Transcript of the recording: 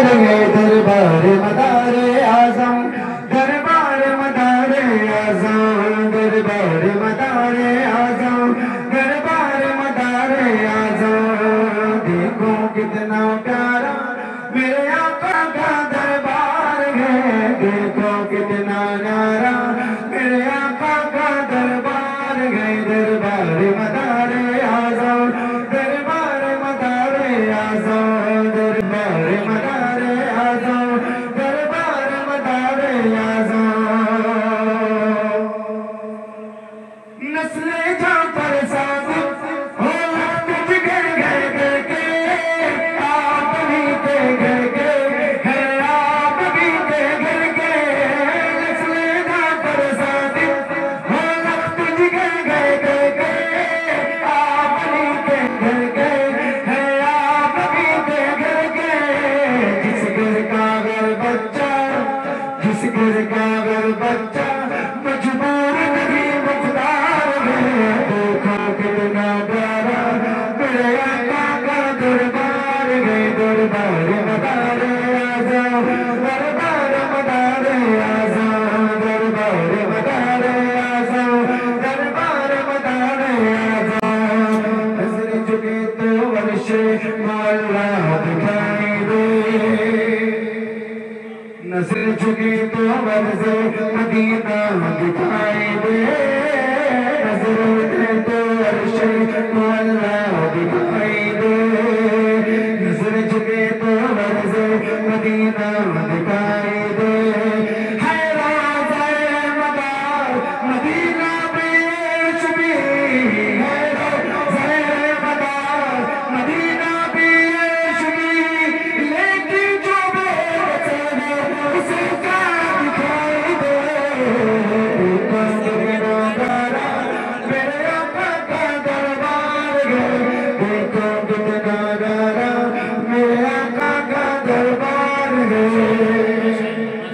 गए दरबार मदारे आजम, दरबार मदारे आजम, दरबार मदारे आजम, दरबार मदारे आजम। देखो कितना प्यारा मेरे आका का दरबार है, देखो कितना न्यारा मेरे आका का दरबार है। दरबार मदारे आजम, दरबार मदारे आजम, दरबार मदारे आजम, दरबार मदारे आजम। नस्ले जाफर सादिक हो लख्त घर घर घर के, आप भी के घर के है, आप भी के घर के। नस्ले जाफर सादिक हो लख्त घर घर घर के, आप भी के घर के है, आप भी के घर के। जिस घर का घर बच्चा, जिस घर का घर बच्चा मजबूर नहीं मुख्तार है। देखो कितना प्यारा मेरे आका का दरबार है। दरबार मदारे आजम, दरबार मदारे आजम, दरबार मदारे आजम, दरबार मदारे आजम। नजर झुके तो वर्षे मौला दिखाई दे, नजर झुके तो वर्षे मदीना दिखाई